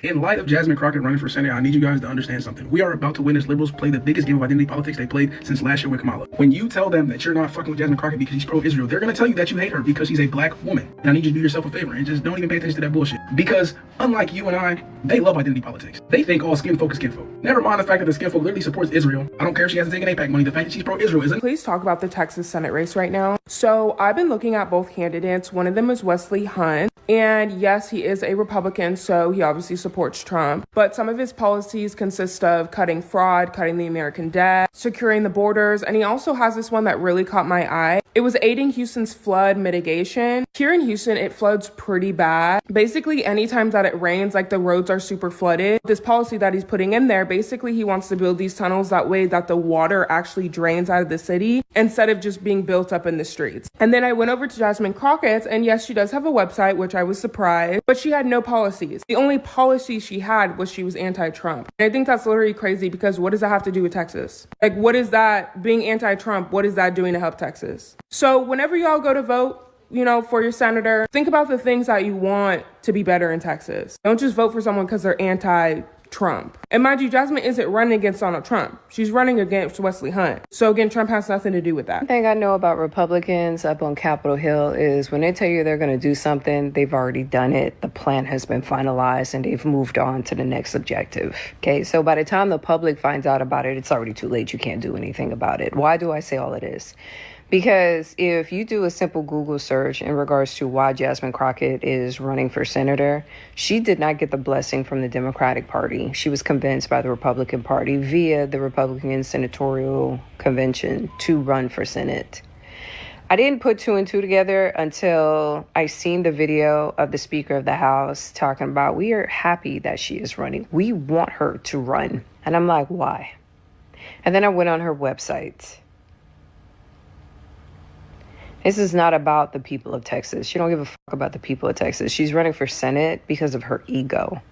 In light of Jasmine Crockett running for Senate, I need you guys to understand something. We are about to witness liberals play the biggest game of identity politics they played since last year with Kamala. When you tell them that you're not fucking with Jasmine Crockett because she's pro-Israel, they're going to tell you that you hate her because she's a black woman. And I need you to do yourself a favor and just don't even pay attention to that bullshit. Because unlike you and I, they love identity politics. They think all skin folk is skin folk. Never mind the fact that the skin folk literally supports Israel. I don't care if she hasn't taken APAC money. The fact that she's pro-Israel isn't. Please talk about the Texas Senate race right now. So I've been looking at both candidates. One of them is Wesley Hunt. And yes, he is a Republican, so he obviously supports Trump. But some of his policies consist of cutting fraud, cutting the American debt, securing the borders, and he also has this one that really caught my eye. It was aiding Houston's flood mitigation. Here in Houston, it floods pretty bad. Basically, anytime that it rains, like the roads are super flooded. This policy that he's putting in there, basically he wants to build these tunnels that way that the water actually drains out of the city instead of just being built up in the streets. And then I went over to Jasmine Crockett, and yes, she does have a website, which I was surprised, but she had no policies. The only policy she had was she was anti-Trump. And I think that's literally crazy because what does that have to do with Texas? Like, what is that, being anti-Trump, what is that doing to help Texas? So whenever y'all go to vote, for your senator, think about the things that you want to be better in Texas. Don't just vote for someone because they're anti-Trump. And mind you, Jasmine isn't running against Donald Trump. She's running against Wesley Hunt. So again, Trump has nothing to do with that. One thing I know about Republicans up on Capitol Hill is when they tell you they're going to do something, they've already done it. The plan has been finalized and they've moved on to the next objective. Okay, so by the time the public finds out about it, it's already too late. You can't do anything about it. Why do I say all of this? Because if you do a simple Google search in regards to why Jasmine Crockett is running for senator, she did not get the blessing from the Democratic Party. She was convinced by the Republican Party via the Republican Senatorial Convention to run for Senate. I didn't put two and two together until I seen the video of the Speaker of the House talking about, we are happy that she is running. We want her to run. And I'm like, why? And then I went on her website. This is not about the people of Texas. She don't give a fuck about the people of Texas. She's running for Senate because of her ego.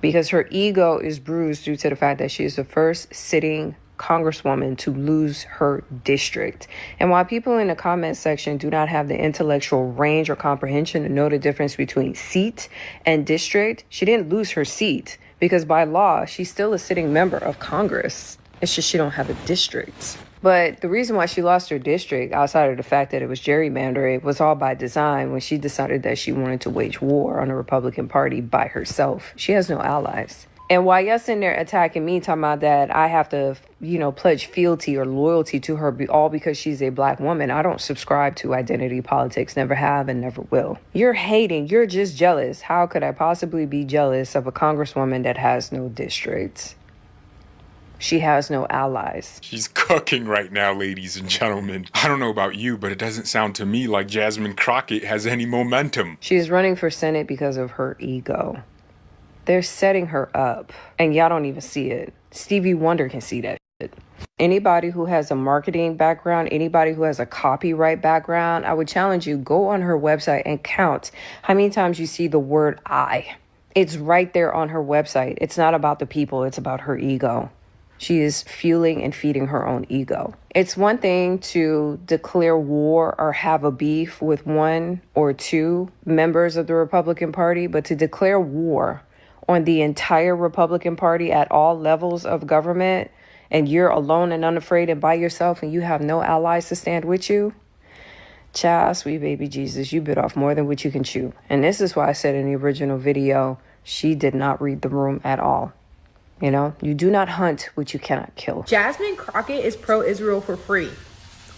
Because her ego is bruised due to the fact that she is the first sitting congresswoman to lose her district. And while people in the comment section do not have the intellectual range or comprehension to know the difference between seat and district, she didn't lose her seat because by law, she's still a sitting member of Congress. It's just she don't have a district. But the reason why she lost her district, outside of the fact that it was gerrymandered, was all by design when she decided that she wanted to wage war on the Republican Party by herself. She has no allies. And while y'all sitting there attacking me, talking about that I have to, pledge fealty or loyalty to her all because she's a black woman, I don't subscribe to identity politics, never have and never will. You're hating, you're just jealous. How could I possibly be jealous of a congresswoman that has no district? She has no allies. She's cooking right now, ladies and gentlemen. I don't know about you, but it doesn't sound to me like Jasmine Crockett has any momentum. She's running for Senate because of her ego. They're setting her up, and y'all don't even see it. Stevie Wonder can see that shit. Anybody who has a marketing background, anybody who has a copyright background, I would challenge you, go on her website and count how many times you see the word I. It's right there on her website. It's not about the people, it's about her ego. She is fueling and feeding her own ego. It's one thing to declare war or have a beef with one or two members of the Republican Party, but to declare war on the entire Republican Party at all levels of government, and you're alone and unafraid and by yourself and you have no allies to stand with you, child, sweet baby Jesus, you bit off more than what you can chew. And this is why I said in the original video, she did not read the room at all. You do not hunt what you cannot kill. Jasmine Crockett is pro-Israel for free.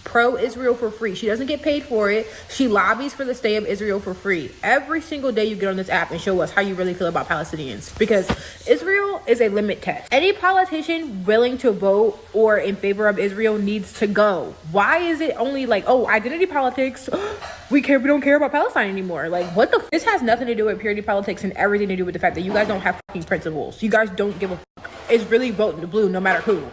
Pro-Israel for free. She doesn't get paid for it. She lobbies for the stay of Israel for free. Every single day you get on this app and show us how you really feel about Palestinians. Because Israel is a limit test. Any politician willing to vote or in favor of Israel needs to go. Why is it only identity politics? We don't care about Palestine anymore. This has nothing to do with purity politics and everything to do with the fact that you guys don't have fucking principles. You guys don't give a fuck. It's really voting the blue no matter who.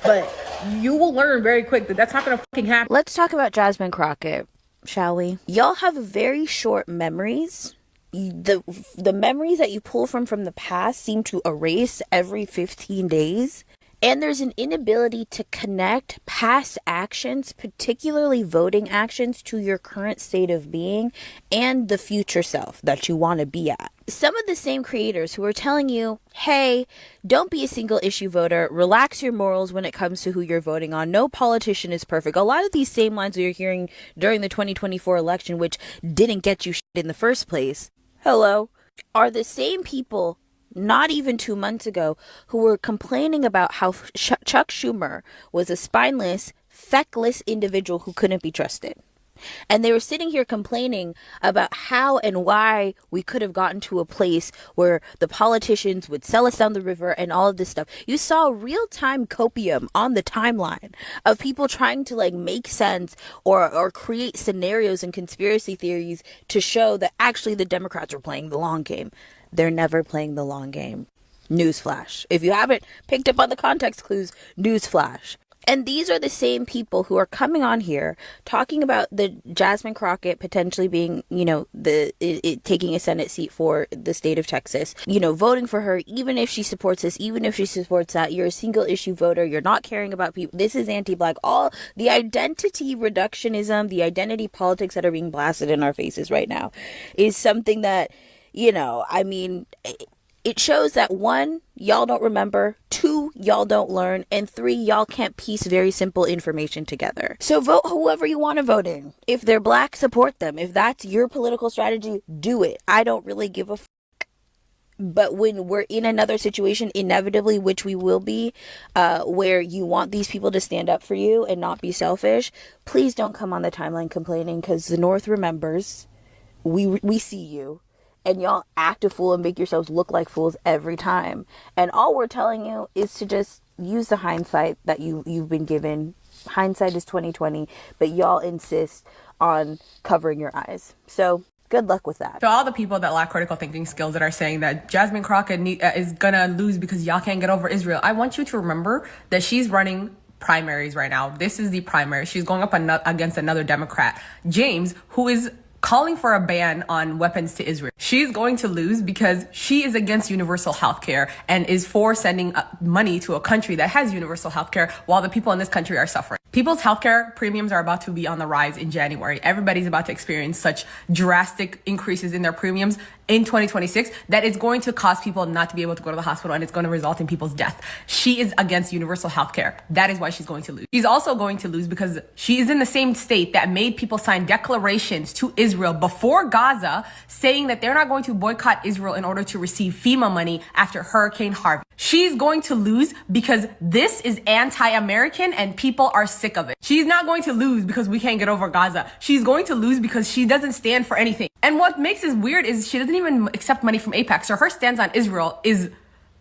But you will learn very quick that that's not going to fucking happen. Let's talk about Jasmine Crockett, shall we? Y'all have very short memories. The memories that you pull from the past seem to erase every 15 days. And there's an inability to connect past actions, particularly voting actions, to your current state of being and the future self that you want to be at. Some of the same creators who are telling you, hey, don't be a single issue voter, relax your morals when it comes to who you're voting on, no politician is perfect. A lot of these same lines that you're hearing during the 2024 election, which didn't get you shit in the first place, hello, are the same people not even 2 months ago who were complaining about how Chuck Schumer was a spineless, feckless individual who couldn't be trusted. And they were sitting here complaining about how and why we could have gotten to a place where the politicians would sell us down the river and all of this stuff. You saw real-time copium on the timeline of people trying to like make sense or create scenarios and conspiracy theories to show that actually the Democrats were playing the long game. They're never playing the long game. Newsflash. If you haven't picked up on the context clues, newsflash. And these are the same people who are coming on here talking about the Jasmine Crockett potentially being, taking a Senate seat for the state of Texas, voting for her, even if she supports this, even if she supports that. You're a single issue voter. You're not caring about people. This is anti-black. All the identity reductionism, the identity politics that are being blasted in our faces right now is something that, it shows that 1, y'all don't remember, 2, y'all don't learn, and 3, y'all can't piece very simple information together. So vote whoever you want to vote in. If they're black, support them. If that's your political strategy, do it. I don't really give a f***. But when we're in another situation, inevitably, which we will be, where you want these people to stand up for you and not be selfish, please don't come on the timeline complaining, because the North remembers. We see you. And y'all act a fool and make yourselves look like fools every time. And all we're telling you is to just use the hindsight that you've been given. Hindsight is 2020, but y'all insist on covering your eyes. So good luck with that. To all the people that lack critical thinking skills that are saying that Jasmine Crockett is gonna lose because y'all can't get over Israel, I want you to remember that she's running primaries right now. This is the primary. She's going up against another Democrat, James, who is calling for a ban on weapons to Israel. She's going to lose because she is against universal health care and is for sending money to a country that has universal health care while the people in this country are suffering. People's healthcare premiums are about to be on the rise in January. Everybody's about to experience such drastic increases in their premiums in 2026 that it's going to cause people not to be able to go to the hospital, and it's going to result in people's death. She is against universal health care. That is why she's going to lose. She's also going to lose because she is in the same state that made people sign declarations to Israel before Gaza saying that they're not going to boycott Israel in order to receive FEMA money after Hurricane Harvey. She's going to lose because this is anti-American and people are sick of it. She's not going to lose because we can't get over Gaza. She's going to lose because she doesn't stand for anything. And what makes this weird is she doesn't even accept money from AIPAC. So her stance on Israel is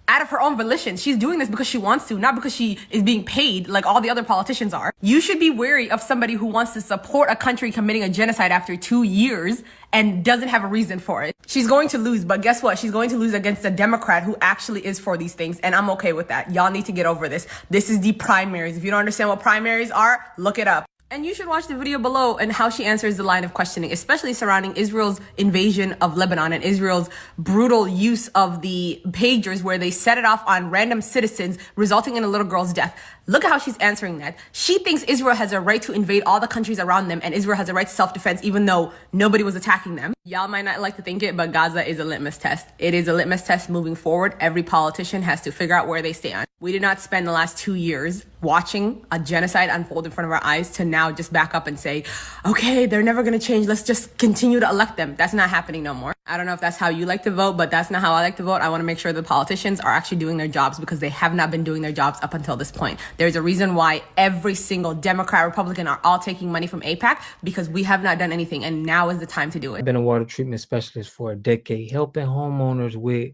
out of her own volition. She's doing this because she wants to, not because she is being paid like all the other politicians are. You should be wary of somebody who wants to support a country committing a genocide after 2 years and doesn't have a reason for it. She's going to lose, but guess what? She's going to lose against a Democrat who actually is for these things, and I'm okay with that. Y'all need to get over this. This is the primaries. If you don't understand what primaries are, look it up. And you should watch the video below and how she answers the line of questioning, especially surrounding Israel's invasion of Lebanon and Israel's brutal use of the pagers where they set it off on random citizens, resulting in a little girl's death. Look at how she's answering that. She thinks Israel has a right to invade all the countries around them, and Israel has a right to self-defense even though nobody was attacking them. Y'all might not like to think it, but Gaza is a litmus test. It is a litmus test moving forward. Every politician has to figure out where they stand. We did not spend the last 2 years watching a genocide unfold in front of our eyes to now just back up and say, okay, they're never going to change. Let's just continue to elect them. That's not happening no more. I don't know if that's how you like to vote, but that's not how I like to vote. I want to make sure the politicians are actually doing their jobs because they have not been doing their jobs up until this point. There's a reason why every single Democrat, Republican are all taking money from AIPAC because we have not done anything, and now is the time to do it. I've been a water treatment specialist for a decade, helping homeowners with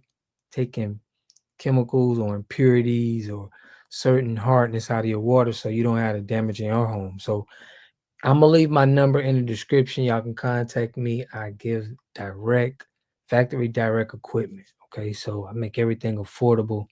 taking chemicals or impurities or certain hardness out of your water so you don't have to damage in your home. So I'm going to leave my number in the description. Y'all can contact me. I give factory direct equipment. Okay, so I make everything affordable.